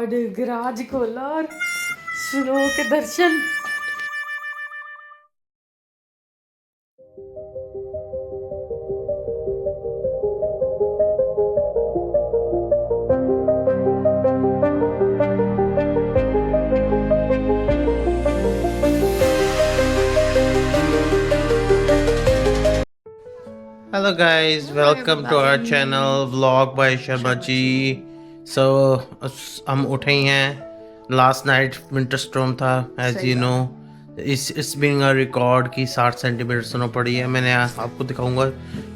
God, garage खोला और snow के दर्शन। Hello guys, welcome to our channel vlog by Sharma ji. So हम उठे ही हैं। Last night winter storm था as you know। इस बीइंग अ रिकॉर्ड की 60 सेंटीमीटर स्नो पड़ी है। मैंने आपको दिखाऊंगा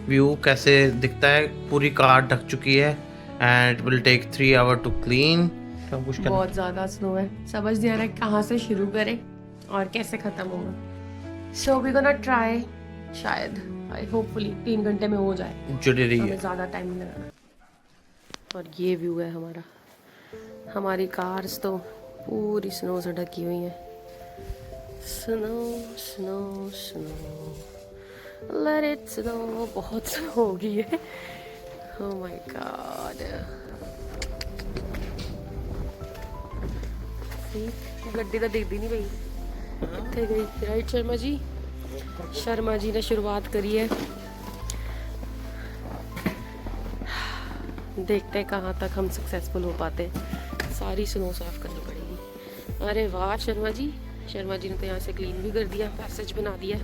व्यू कैसे दिखता है। पूरी कार ढक चुकी है and it will take 3 hour to clean. बहुत ज़्यादा स्नो है, समझ नहीं आ रहा है कहाँ से शुरू करें और कैसे ख़त्म होगा। सो वी गोना ट्राई, शायद होपफुली 3 घंटे में हो जाए। जुड़ी रही हमें ज़्यादा टाइम नहीं लगाना। और ये व्यू है हमारा। हमारी कार्स तो पूरी स्नो से ढकी हुई है। Snow snow snow, let it snow. बहुत स्नो हो गई है। ओह माय गॉड। गड्डी तो दिखती नहीं पई, कितने गई? राइट शर्मा जी? शर्मा जी ने शुरुआत करी है। देखते हैं कहाँ तक हम सक्सेसफुल हो पाते। सारी स्नो साफ करनी पड़ेगी। अरे वाह शर्मा जी, शर्मा जी ने तो यहाँ से क्लीन भी कर दिया, पैसेज बना दिया।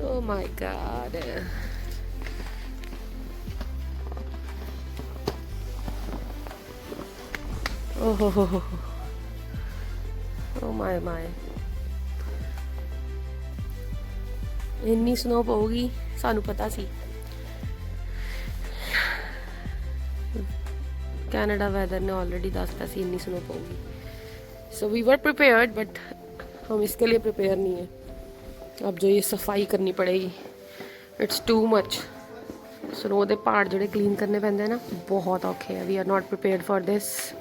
Oh my god. Oh my my, इन्नी स्नो पऊगी सानू पता सी। कनाडा वेदर ने ऑलरेडी दसता सी इन्नी स्नो पऊगी। So we were prepared, but हम इसके लिए प्रिपेयर नहीं है। अब जो ये सफाई करनी पड़ेगी, इट्स टू मच। स्नो दे पहाड़ जोड़े क्लीन करने पैंदे ना, बहुत औखे है। We are not prepared for this.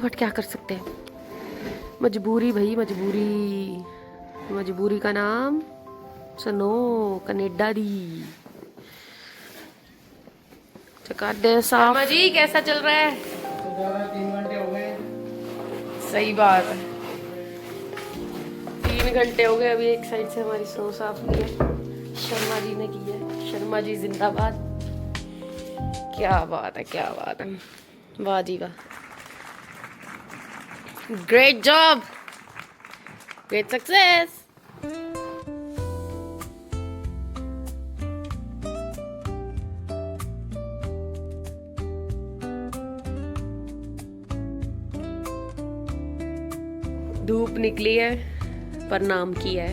But क्या कर सकते हैं, मजबूरी भाई, मजबूरी। मजबूरी का नाम स्नो। कनेडा दी चकार दे साफ जी। कैसा चल रहा है? 3 घंटे हो गए। सही बात है, 3 घंटे हो गए। अभी एक साइड से हमारी स्नो साफ की है, शर्मा जी ने की है। शर्मा जी जिंदाबाद। क्या बात है, क्या बात है, वाह जी वाह। Great job, great success. धूप निकली है पर नाम की है,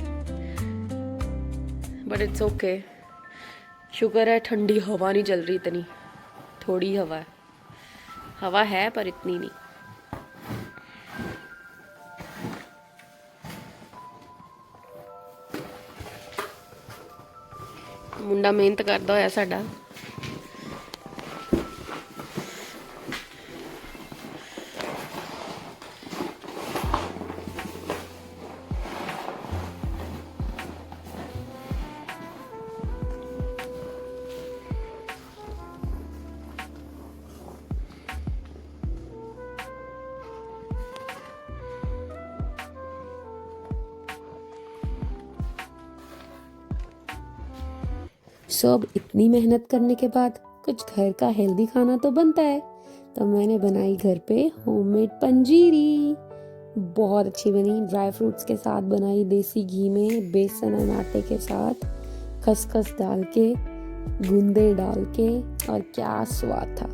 बट इट्स ओके। शुक्र है ठंडी हवा नहीं चल रही इतनी, थोड़ी हवा है। हवा है पर इतनी नहीं। मुंडा मेहनत करता होया साडा। अब इतनी मेहनत करने के बाद कुछ घर का हेल्दी खाना तो बनता है। तो मैंने बनाई घर पे होममेड पंजीरी। बहुत अच्छी बनी, ड्राई फ्रूट्स के साथ बनाई, देसी घी में, बेसन और आटे के साथ, खसखस डाल के, गूंदे डाल के, और क्या स्वाद था।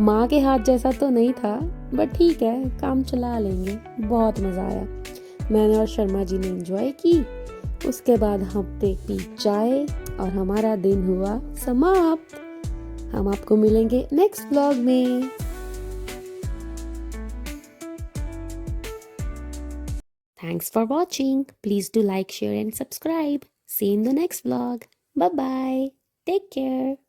माँ के हाथ जैसा तो नहीं था, बट ठीक है, काम चला लेंगे। बहुत मज़ा आया। मैंने और शर्मा जी ने एंजॉय की। उसके बाद हमने पी चाय और हमारा दिन हुआ समाप्त। हम आपको मिलेंगे नेक्स्ट व्लॉग में। Thanks for watching. Please do like, share and subscribe. See you in the next vlog. Bye bye. Take care.